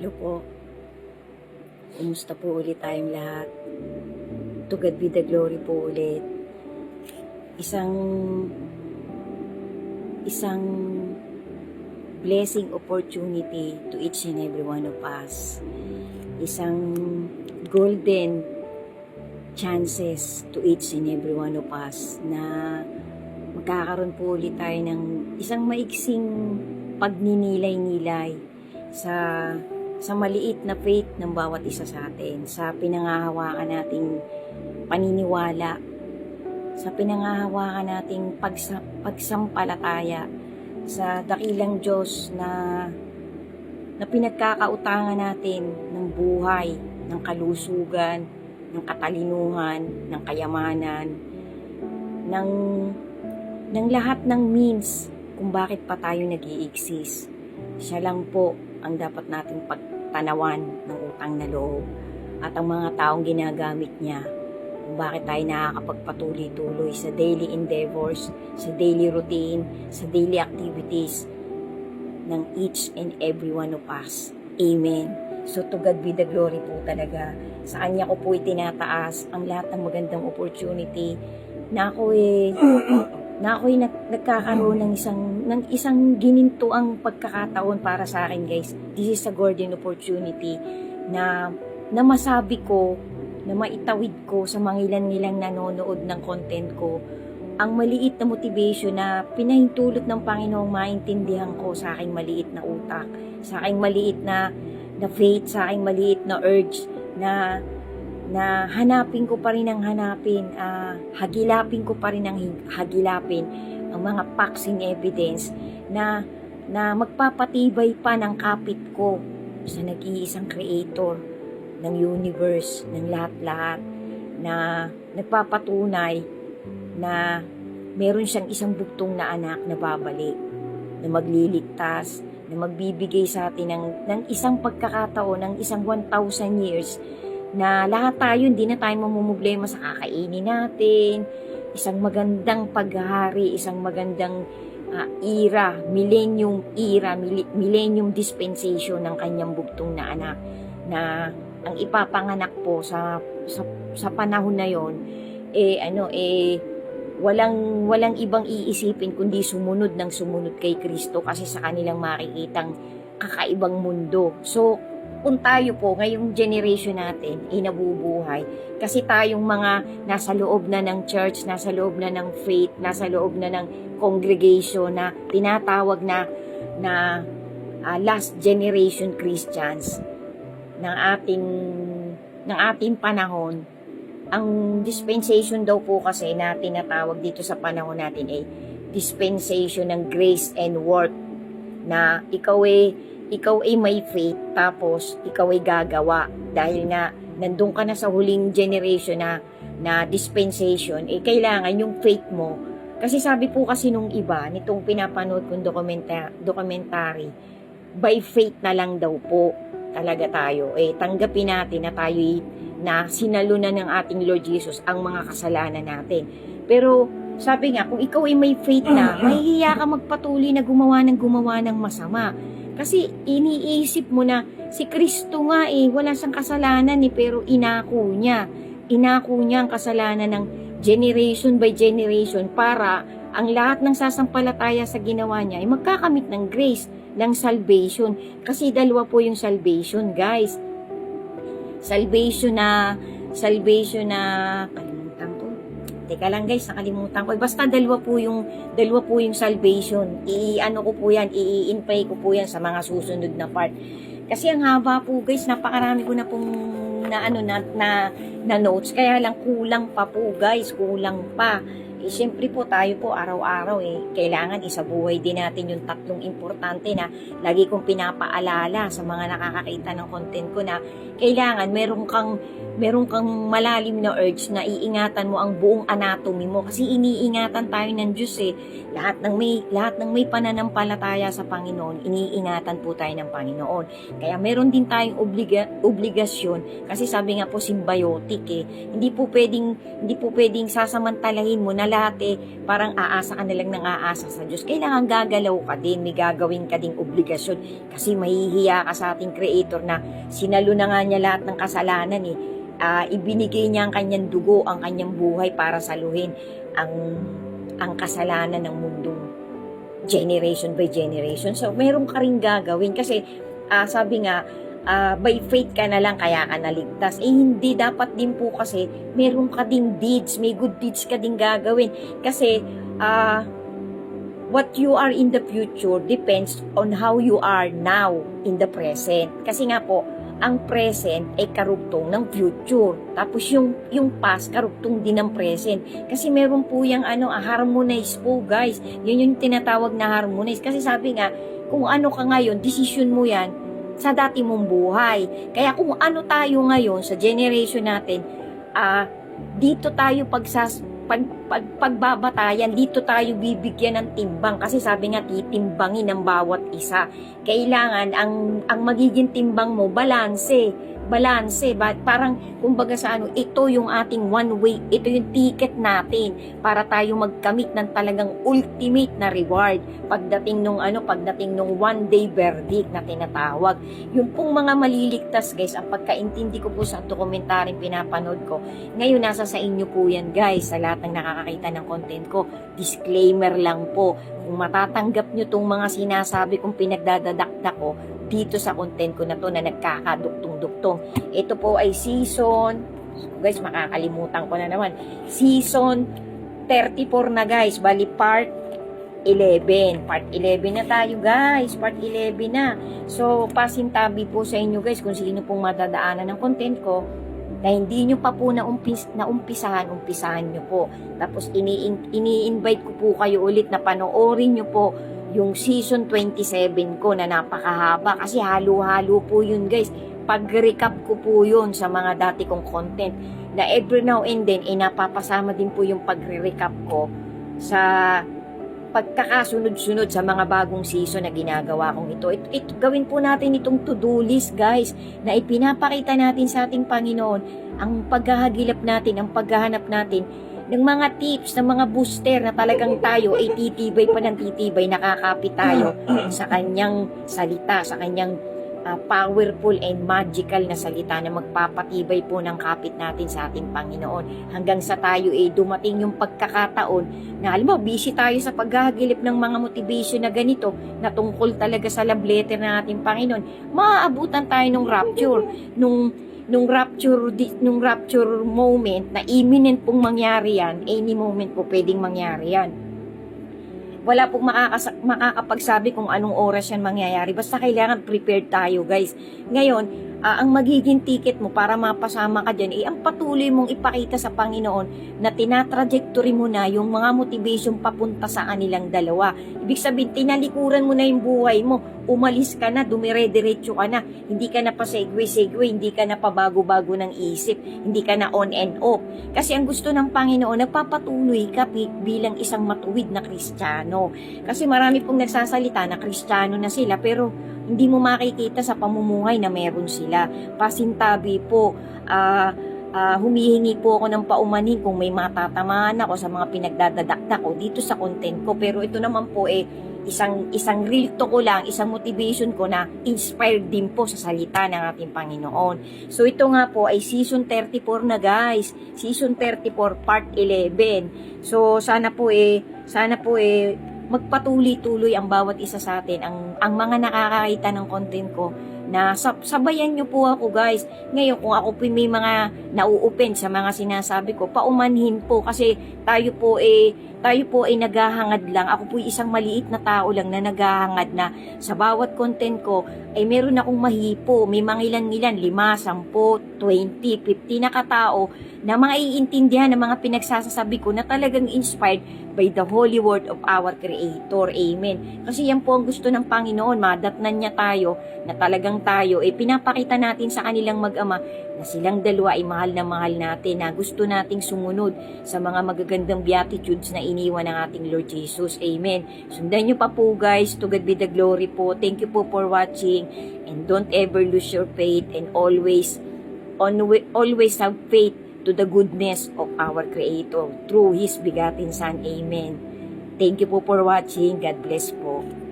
Hello po. Kumusta po ulit tayong lahat? To God be the glory po ulit. Isang blessing opportunity to each and every one of us. Isang golden chances to each and every one of us na magkakaroon po ulit tayo ng isang maiksing pagninilay-nilay sa maliit na faith ng bawat isa sa atin, sa pinangahawakan nating paniniwala, sa pinangahawakan nating pagsampalataya sa dakilang Diyos na pinagkakautangan natin ng buhay, ng kalusugan, ng katalinuhan, ng kayamanan, ng lahat ng means kung bakit pa tayo nag-i-exist. Siya lang po ang dapat nating pagtanawan ng utang na loob at ang mga taong ginagamit niya kung bakit tayo nakakapagpatuloy-tuloy sa daily endeavors, sa daily routine, sa daily activities ng each and every one of us. Amen. So to God be the glory po talaga. Sa Kanya ko po itinataas ang lahat ng magandang opportunity na ako'y nagkakaroon ng isang ginintuang pagkakataon para sa akin, guys. This is a golden opportunity na masabi ko, na maitawid ko sa mga ilan-ilang nanonood ng content ko ang maliit na motivation na pinahintulot ng Panginoong maintindihan ko sa aking maliit na utak, sa aking maliit na faith, sa aking maliit na urge na hanapin ko pa rin ang hanapin, hagilapin ko pa rin ang hagilapin ang mga facts and evidence na magpapatibay pa ng kapit ko sa nag-iisang creator ng universe, ng lahat-lahat, na nagpapatunay na meron siyang isang bugtong na anak na babalik, na magliligtas, na magbibigay sa atin ng isang pagkakataon, ng isang 1,000 years, na lahat tayo, hindi na tayo mamumblema sa kakainin natin, isang magandang paghahari, isang magandang millennium dispensation ng kanyang bugtong na anak, na ang ipapanganak po sa panahon na yon walang ibang iisipin kundi sumunod kay Kristo, kasi sa kanilang makikitang kakaibang mundo. So kung tayo po, ngayong generation natin, ay nabubuhay. Kasi tayong mga nasa loob na ng church, nasa loob na ng faith, nasa loob na ng congregation na tinatawag na last generation Christians ng ating panahon. Ang dispensation daw po kasi na tinatawag dito sa panahon natin ay dispensation ng grace and work, na ikaw ay may faith, tapos ikaw ay gagawa. Dahil nga, nandun ka na sa huling generation na dispensation, kailangan yung faith mo. Kasi sabi po kasi nung iba, nitong pinapanood kong documentary, by faith na lang daw po talaga tayo. Tanggapin natin na tayo na sinalunan ng ating Lord Jesus ang mga kasalanan natin. Pero sabi nga, kung ikaw ay may faith na, mahihiya ka magpatuloy na gumawa ng masama. Kasi iniisip mo na si Kristo nga wala siyang kasalanan pero inako niya ang kasalanan ng generation by generation para ang lahat ng sasampalataya sa ginawa niya ay magkakamit ng grace, ng salvation. Kasi dalawa po yung salvation, guys. Salvation na kalimutan ko. Teka lang, guys, nakalimutan ko. Basta dalawa po yung salvation. I-ano ko po yan, i-impay ko po yan sa mga susunod na part. Kasi ang haba po, guys, napakarami ko na pong na notes. Kaya lang kulang pa po, guys, kulang pa. Siyempre po tayo po araw-araw kailangan isabuhay din natin yung tatlong importante na lagi kong pinapaalala sa mga nakakakita ng content ko, na kailangan meron kang malalim na urge na iingatan mo ang buong anatomy mo, kasi iniingatan tayo ng Diyos lahat ng may pananampalataya sa Panginoon, iniingatan po tayo ng Panginoon. Kaya meron din tayong obligasyon, kasi sabi nga po symbiotic hindi po pwedeng sasamantalahin mo na dati parang aasa ka na lang ng aasa sa Diyos. Kailangan gagalaw ka din, may gagawin ka ding obligasyon. Kasi mahihiya ka sa ating Creator na sinalo na nga niya lahat ng kasalanan eh. Ibinigay niya ang kanyang dugo, ang kanyang buhay para saluhin ang kasalanan ng mundong generation by generation. So, meron ka rin gagawin kasi sabi nga, by faith ka na lang kaya ka naligtas. Hindi dapat din po kasi meron ka ding deeds, may good deeds ka ding gagawin. Kasi what you are in the future depends on how you are now in the present. Kasi nga po, ang present ay karugtong ng future. Tapos yung past, karugtong din ng present. Kasi meron po yung harmonize po guys. Yun yung tinatawag na harmonize. Kasi sabi nga, kung ano ka ngayon, decision mo yan sa dati mong buhay. Kaya kung ano tayo ngayon sa generation natin, dito tayo pagbabatayan, dito tayo bibigyan ng timbang. Kasi sabi nga, titimbangin ng bawat isa. Kailangan, ang magiging timbang mo, balanse. Parang, kumbaga sa ito yung ating one way, ito yung ticket natin para tayo magkamit ng talagang ultimate na reward pagdating nung one day verdict na tinatawag. Yung pong mga maliligtas guys, ang pagkaintindi ko po sa dokumentaryong pinapanood ko, ngayon nasa sa inyo po yan guys, sa lahat ng nakakakita ng content ko. Disclaimer lang po, kung matatanggap nyo tong mga sinasabi kong pinagdadadakdak ko dito sa content ko na to na nagkakaduktong-duktong. Ito po ay season, guys, makakalimutan ko na naman. Season 34 na guys, bali part 11. Part 11 na tayo guys, part 11 na. So, pasintabi po sa inyo guys kung sino pong madadaanan ng content ko na hindi nyo pa po umpisahan nyo po. Tapos, ini-invite ko po kayo ulit na panoorin nyo po yung season 27 ko na napakahaba kasi halo-halo po yun guys. Pag-recap ko po yun sa mga dati kong content na every now and then napapasama din po yung pagre-recap ko sa pagkakasunod-sunod sa mga bagong season na ginagawa kong ito. Gawin po natin itong to-do list guys na ipinapakita natin sa ating Panginoon ang paghahagilap natin, ang paghahanap natin ng mga tips, ng mga booster na talagang tayo ay titibay pa ng titibay, nakakapit tayo sa kanyang salita, sa kanyang powerful and magical na salita na magpapatibay po ng kapit natin sa ating Panginoon. Hanggang sa tayo ay dumating yung pagkakataon na alam mo, busy tayo sa paghahagilap ng mga motivation na ganito na tungkol talaga sa love letter ng ating Panginoon. Maaabutan tayo ng rapture, nung rapture moment na imminent pong mangyari yan, any moment po pwedeng mangyari yan. Wala pong makakapagsabi kung anong oras yan mangyayari. Basta kailangan prepared tayo guys. Ngayon, ang magiging ticket mo para mapasama ka dyan, ang patuloy mong ipakita sa Panginoon na tinatrajectory mo na yung mga motivation papunta sa kanilang dalawa. Ibig sabihin, tinalikuran mo na yung buhay mo. Umalis ka na, dumire-diretso ka na. Hindi ka na pa segue, hindi ka na pa bago-bago ng isip. Hindi ka na on and off. Kasi ang gusto ng Panginoon, nagpapatuloy ka bilang isang matuwid na Kristiyano. Kasi marami pong nagsasalita na Kristiyano na sila, pero hindi mo makikita sa pamumuhay na meron sila. Pasintabi po, humihingi po ako ng paumanhin kung may matatamaan ako sa mga pinagdadadakdak ko dito sa content ko. Pero ito naman po isang real to ko lang, isang motivation ko na inspired din po sa salita ng ating Panginoon. So ito nga po ay season 34 na guys. Season 34 part 11. So sana po magpatuloy-tuloy ang bawat isa sa atin, ang mga nakakakita ng content ko na sabayan nyo po ako guys. Ngayon kung ako po may mga nauupen sa mga sinasabi ko, paumanhin po kasi tayo po ay naghahangad lang. Ako po isang maliit na tao lang na naghahangad na sa bawat content ko ay meron akong mahipo. May mga ilan-ilan, 5, 10, 20, 50 na katao na mga iintindihan ng mga pinagsasabi ko na talagang inspired by the holy word of our Creator. Amen. Kasi yan po ang gusto ng Panginoon. Madatnan niya tayo na talagang tayo pinapakita natin sa kanilang mag-ama na silang dalawa ay mahal natin, na gusto nating sumunod sa mga magagandang beatitudes na iniwan ng ating Lord Jesus. Amen. Sundan nyo pa po guys. To God be the glory po. Thank you po for watching, and don't ever lose your faith, and always have faith to the goodness of our Creator through His begotten Son. Amen. Thank you po for watching. God bless po.